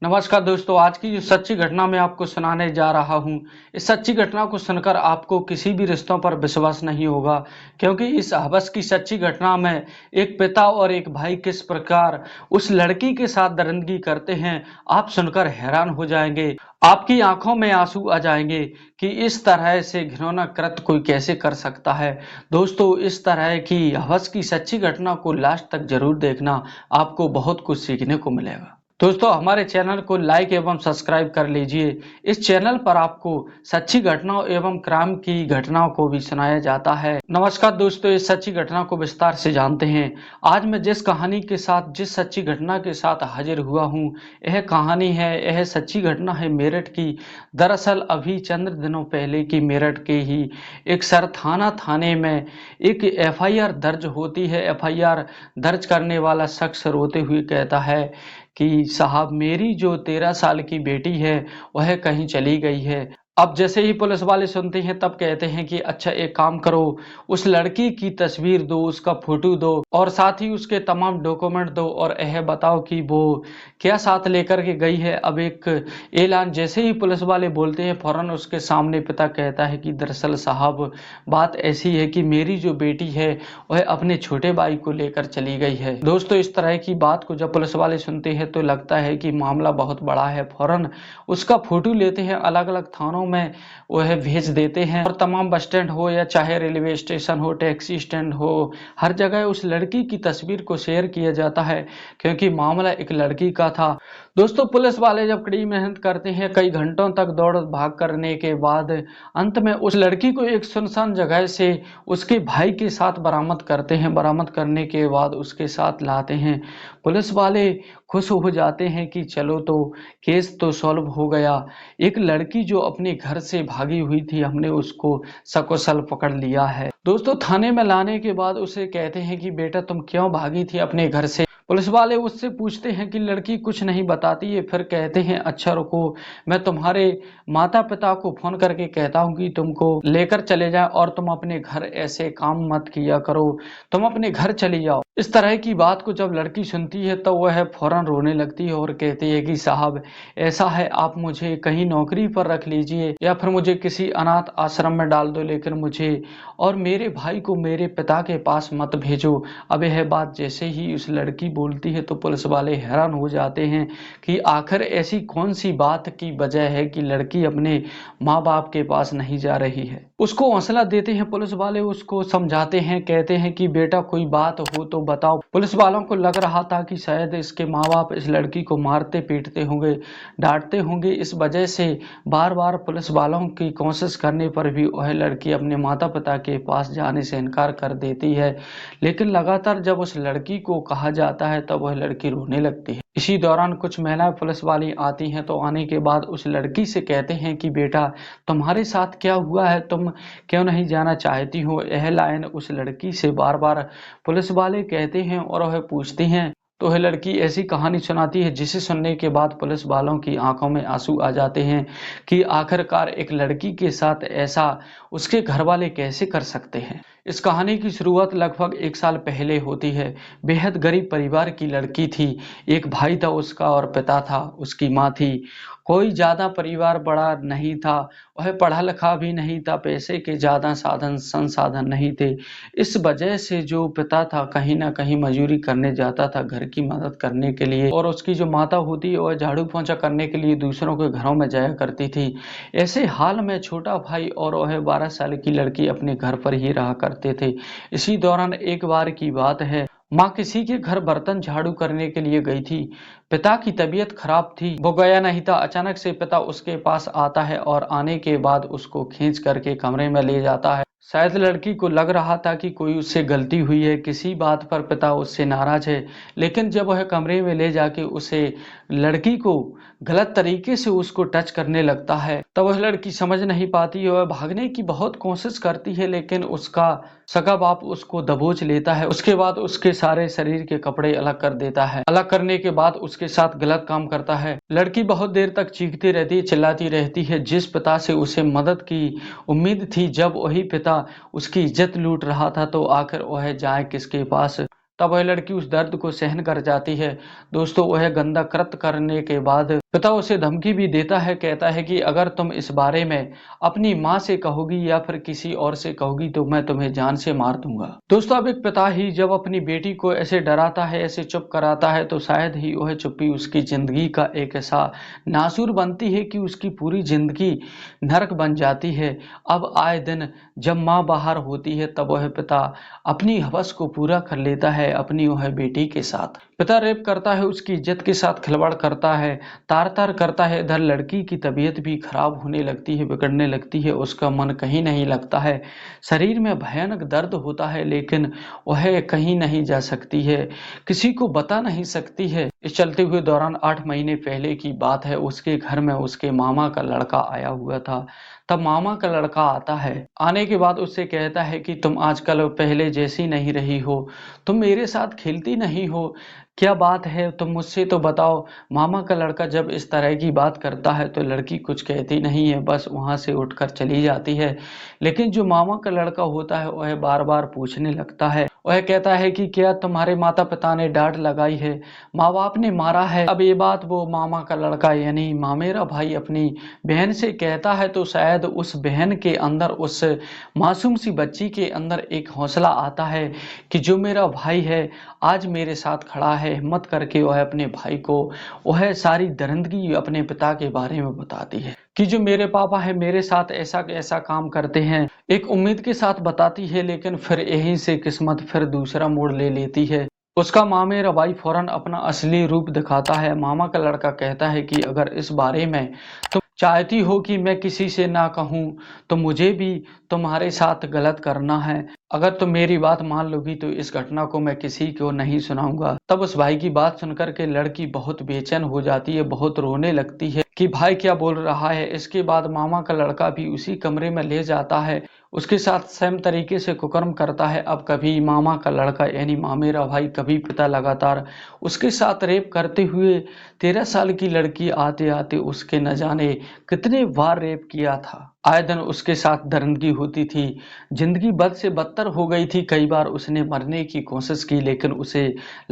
नमस्कार दोस्तों, आज की जो सच्ची घटना मैं आपको सुनाने जा रहा हूँ, इस सच्ची घटना को सुनकर आपको किसी भी रिश्तों पर विश्वास नहीं होगा, क्योंकि इस हवस की सच्ची घटना में एक पिता और एक भाई किस प्रकार उस लड़की के साथ दरिंदगी करते हैं, आप सुनकर हैरान हो जाएंगे। आपकी आंखों में आंसू आ जाएंगे कि इस तरह से घिनौना कृत्य कोई कैसे कर सकता है। दोस्तों, इस तरह की हवस की सच्ची घटना को लास्ट तक जरूर देखना, आपको बहुत कुछ सीखने को मिलेगा। दोस्तों, हमारे चैनल को लाइक एवं सब्सक्राइब कर लीजिए। इस चैनल पर आपको सच्ची घटनाओं एवं क्राइम की घटनाओं को भी सुनाया जाता है। नमस्कार दोस्तों, इस सच्ची घटना को विस्तार से जानते हैं। आज मैं जिस कहानी के साथ, जिस सच्ची घटना के साथ हाजिर हुआ हूँ, यह सच्ची घटना है मेरठ की। दरअसल अभी चंद दिनों पहले की मेरठ के ही एक सरथाना थाने में एक एफआईआर दर्ज होती है। एफआईआर दर्ज करने वाला शख्स रोते हुए कहता है कि साहब, मेरी जो 13 साल की बेटी है वह कहीं चली गई है। अब जैसे ही पुलिस वाले सुनते हैं तब कहते हैं कि अच्छा एक काम करो, उस लड़की की तस्वीर दो, उसका फोटो दो और साथ ही उसके तमाम डॉक्यूमेंट दो और यह बताओ कि वो क्या साथ लेकर के गई है। अब एक ऐलान जैसे ही पुलिस वाले बोलते हैं, फौरन उसके सामने पिता कहता है कि दरअसल साहब, बात ऐसी है कि मेरी जो बेटी है वह अपने छोटे भाई को लेकर चली गई है। दोस्तों, इस तरह की बात को जब पुलिस वाले सुनते हैं तो लगता है कि मामला बहुत बड़ा है। फौरन उसका फोटो लेते हैं, अलग अलग थानों में वह भेज देते हैं और तमाम बस स्टैंड हो या चाहे रेलवे स्टेशन हो, टैक्सी स्टैंड हो, हर जगह उस लड़की की तस्वीर को शेयर किया जाता है, क्योंकि मामला एक लड़की का था। दोस्तों, पुलिस वाले जब कड़ी मेहनत करते हैं, कई घंटों तक दौड़ भाग करने के बाद अंत में उस लड़की को एक सुनसान जगह से उसके भाई के साथ बरामद करते हैं। बरामद करने के बाद उसके साथ लाते हैं। पुलिस वाले खुश हो जाते हैं कि चलो, तो केस तो सॉल्व हो गया। एक लड़की जो अपने घर से भागी हुई थी, हमने उसको सकुशल पकड़ लिया है। दोस्तों, थाने में लाने के बाद उसे कहते हैं कि बेटा, तुम क्यों भागी थी अपने घर से। पुलिस वाले उससे पूछते हैं कि लड़की कुछ नहीं बताती है। फिर कहते हैं अच्छा रुको, मैं तुम्हारे माता पिता को फोन करके कहता हूँ कि तुमको लेकर चले जाएं और तुम अपने घर ऐसे काम मत किया करो, तुम अपने घर चली जाओ। इस तरह की बात को जब लड़की सुनती है तो वह फौरन रोने लगती है और कहती है कि साहब, ऐसा है, आप मुझे कहीं नौकरी पर रख लीजिए या फिर मुझे किसी अनाथ आश्रम में डाल दो, लेकिन मुझे और मेरे भाई को मेरे पिता के पास मत भेजो। अब यह बात जैसे ही उस लड़की बोलती है तो पुलिस वाले हैरान हो जाते हैं कि आखिर ऐसी कौन सी बात की वजह है कि लड़की अपने माँ बाप के पास नहीं जा रही है। उसको हौसला देते हैं पुलिस वाले, उसको समझाते हैं, कहते हैं कि बेटा कोई बात हो तो बताओ। पुलिस वालों को लग रहा था कि शायद इसके माँ बाप इस लड़की को मारते पीटते होंगे, डांटते होंगे। इस वजह से बार बार पुलिस वालों की कोशिश करने पर भी वह लड़की अपने माता पिता के पास जाने से इनकार कर देती है। लेकिन लगातार जब उस लड़की को कहा जाता है तब वह लड़की रोने लगती है। इसी दौरान कुछ महिलाएं पुलिस वाली आती हैं, तो आने के बाद उस लड़की से कहते हैं कि बेटा, तुम्हारे साथ क्या हुआ है, तुम क्यों नहीं जाना चाहती हो। यह लाइन उस लड़की से बार बार पुलिस वाले कहते हैं और वह पूछती हैं, तो वह लड़की ऐसी कहानी सुनाती है जिसे सुनने के बाद पुलिस वालों की आंखों में आंसू आ जाते हैं कि आखिरकार एक लड़की के साथ ऐसा उसके घर वाले कैसे कर सकते हैं। इस कहानी की शुरुआत लगभग 1 साल पहले होती है। बेहद गरीब परिवार की लड़की थी। एक भाई था उसका और पिता था, उसकी माँ थी। कोई ज्यादा परिवार बड़ा नहीं था, वह पढ़ा लिखा भी नहीं था, पैसे के ज्यादा साधन संसाधन नहीं थे। इस वजह से जो पिता था कहीं ना कहीं मजदूरी करने जाता था घर की मदद करने के लिए, और उसकी जो माता होती है वह झाड़ू पोंछा करने के लिए दूसरों के घरों में जाया करती थी। ऐसे हाल में छोटा भाई और वह 12 साल की लड़की अपने घर पर ही रहा करते थे। इसी दौरान एक बार की बात है, माँ किसी के घर बर्तन झाड़ू करने के लिए गई थी। पिता की तबीयत खराब थी, वो गया नहीं था। अचानक से पिता उसके पास आता है और आने के बाद उसको खींच करके कमरे में ले जाता है। शायद लड़की को लग रहा था कि कोई उससे गलती हुई है, किसी बात पर पिता उससे नाराज है। लेकिन जब वह कमरे में ले जाके उसे लड़की को गलत तरीके से उसको टच करने लगता है, तब वह लड़की समझ नहीं पाती है। वह भागने की बहुत कोशिश करती है, लेकिन उसका सगा बाप उसको दबोच लेता है। उसके बाद उसके सारे शरीर के कपड़े अलग कर देता है। अलग करने के बाद उसके साथ गलत काम करता है। लड़की बहुत देर तक चीखती रहती है, चिल्लाती रहती है। जिस पिता से उसे मदद की उम्मीद थी, जब वही पिता उसकी इज्जत लूट रहा था, तो आखिर वह जाए किसके पास। तब वह लड़की उस दर्द को सहन कर जाती है। दोस्तों, वह गंदा कृत्य करने के बाद पिता उसे धमकी भी देता है, कहता है कि अगर तुम इस बारे में अपनी माँ से कहोगी या फिर किसी और से कहोगी तो मैं तुम्हें जान से मार दूंगा। दोस्तों, अब एक पिता ही जब अपनी बेटी को ऐसे डराता है, ऐसे चुप कराता है, तो शायद ही वह चुप्पी उसकी जिंदगी का एक ऐसा नासूर बनती है कि उसकी पूरी जिंदगी नरक बन जाती है। अब आए दिन जब माँ बाहर होती है तब वह पिता अपनी हवस को पूरा कर लेता है अपनी वह बेटी के साथ। पिता रेप करता है, उसकी इज्जत के साथ खिलवाड़ करता है, तार-तार करता है। इधर लड़की की तबीयत भी खराब होने लगती है, बिगड़ने लगती है, उसका मन कहीं नहीं लगता है। शरीर में भयानक दर्द होता है लेकिन वह कहीं नहीं जा सकती है, किसी को बता नहीं सकती है। इस चलते हुए दौरान 8 महीने पहले की बात है, उसके घर में उसके मामा का लड़का आया हुआ था। तब मामा का लड़का आता है, आने के बाद उससे कहता है कि तुम आजकल पहले जैसी नहीं रही हो, तुम मेरे साथ खेलती नहीं हो, क्या बात है, तुम मुझसे तो बताओ। मामा का लड़का जब इस तरह की बात करता है तो लड़की कुछ कहती नहीं है, बस वहां से उठकर चली जाती है। लेकिन जो मामा का लड़का होता है वह बार बार पूछने लगता है। वह कहता है कि क्या तुम्हारे माता पिता ने डांट लगाई है, माँ बाप ने मारा है। अब ये बात वो मामा का लड़का यानी मामेरा भाई अपनी बहन से कहता है तो शायद उस बहन के अंदर, उस मासूम सी बच्ची के अंदर एक हौसला आता है कि जो मेरा भाई है आज मेरे साथ खड़ा है। हिम्मत करके वह अपने भाई को वह सारी दरिंदगी अपने पिता के बारे में बताती है कि जो मेरे पापा है मेरे साथ ऐसा ऐसा काम करते हैं। एक उम्मीद के साथ बताती है लेकिन फिर यहीं से किस्मत फिर दूसरा मोड़ ले लेती है। उसका मामेरा भाई फौरन अपना असली रूप दिखाता है। मामा का लड़का कहता है कि अगर इस बारे में तुम चाहती हो कि मैं किसी से ना कहूँ तो मुझे भी तुम्हारे साथ गलत करना है। अगर तुम मेरी बात मान लोगी तो इस घटना को मैं किसी को नहीं सुनाऊंगा। तब उस भाई की बात सुनकर के लड़की बहुत बेचैन हो जाती है, बहुत रोने लगती है कि भाई क्या बोल रहा है। इसके बाद मामा का लड़का भी उसी कमरे में ले जाता है, उसके साथ सेम तरीके से कुकर्म करता है। अब कभी मामा का लड़का यानी मामेरा भाई, कभी पिता, लगातार उसके साथ रेप करते हुए 13 साल की लड़की आते आते उसके न जाने कितने बार रेप किया था। आए दिन उसके साथ दरिंदगी होती थी, जिंदगी बद से बदतर हो गई थी। कई बार उसने मरने की कोशिश की लेकिन उसे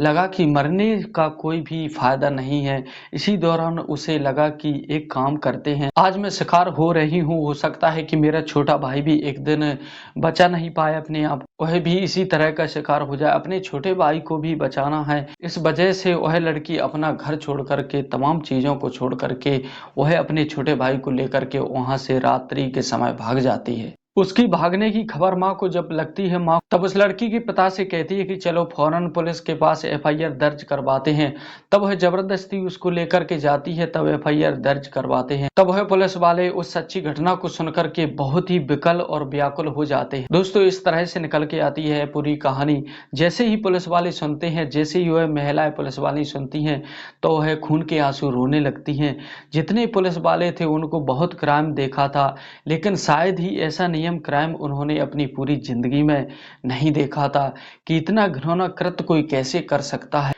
लगा कि मरने का कोई भी फायदा नहीं है। इसी दौरान उसे लगा कि एक काम करते हैं, आज मैं शिकार हो रही हूँ, हो सकता है कि मेरा छोटा भाई भी एक दिन बचा नहीं पाए अपने आप, वह भी इसी तरह का शिकार हो जाए, अपने छोटे भाई को भी बचाना है। इस वजह से वह लड़की अपना घर छोड़ करके, तमाम चीजों को छोड़ करके वह अपने छोटे भाई को लेकर के वहां से रात्रि के समय भाग जाती है। उसकी भागने की खबर माँ को जब लगती है, माँ तब उस लड़की के पिता से कहती है कि चलो फौरन पुलिस के पास एफआईआर दर्ज करवाते हैं। तब वह जबरदस्ती उसको लेकर के जाती है, तब एफआईआर दर्ज करवाते हैं। तब वह पुलिस वाले उस सच्ची घटना को सुनकर के बहुत ही विकल और व्याकुल हो जाते हैं। दोस्तों, इस तरह से निकल के आती है पूरी कहानी। जैसे ही पुलिस वाले सुनते हैं, जैसे ही वह महिलाएं पुलिस वाली सुनती हैं तो वह खून के आंसू रोने लगती हैं। जितने पुलिस वाले थे उनको बहुत क्राइम देखा था लेकिन शायद ही ऐसा नियम क्राइम उन्होंने अपनी पूरी जिंदगी में नहीं देखा था कि इतना घिनौना कृत्य कोई कैसे कर सकता है,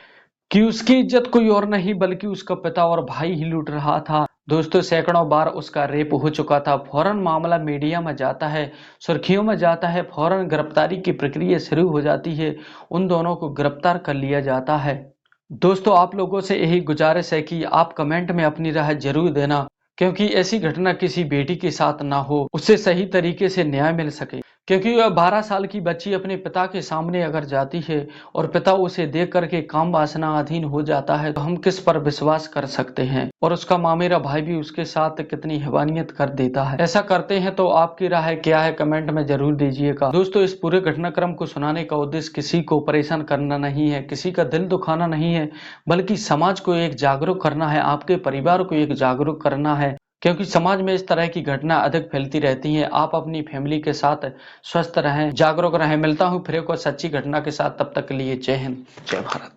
कि उसकी इज्जत कोई और नहीं बल्कि उसका पिता और भाई ही लूट रहा था। दोस्तों, सैकड़ों बार उसका रेप हो चुका था। फौरन मामला मीडिया में जाता है, सुर्खियों में जाता है, फौरन गिरफ्तारी की प्रक्रिया शुरू हो जाती है, उन दोनों को गिरफ्तार कर लिया जाता है। दोस्तों, आप लोगों से यही गुजारिश है कि आप कमेंट में अपनी राय जरूर देना, क्योंकि ऐसी घटना किसी बेटी के साथ ना हो, उससे सही तरीके से न्याय मिल सके। क्योंकि वह 12 साल की बच्ची अपने पिता के सामने अगर जाती है और पिता उसे देख करके काम वासना अधीन हो जाता है तो हम किस पर विश्वास कर सकते हैं। और उसका मामेरा भाई भी उसके साथ कितनी हैवानियत कर देता है। ऐसा करते हैं तो आपकी राय क्या है कमेंट में जरूर दीजिएगा। दोस्तों, इस पूरे घटनाक्रम को सुनाने का उद्देश्य किसी को परेशान करना नहीं है, किसी का दिल दुखाना नहीं है, बल्कि समाज को एक जागरूक करना है, आपके परिवार को एक जागरूक करना है। क्योंकि समाज में इस तरह की घटना अधिक फैलती रहती हैं। आप अपनी फैमिली के साथ स्वस्थ रहें, जागरूक रहें। मिलता हूँ फिर एक और सच्ची घटना के साथ, तब तक के लिए जय हिंद, जय भारत।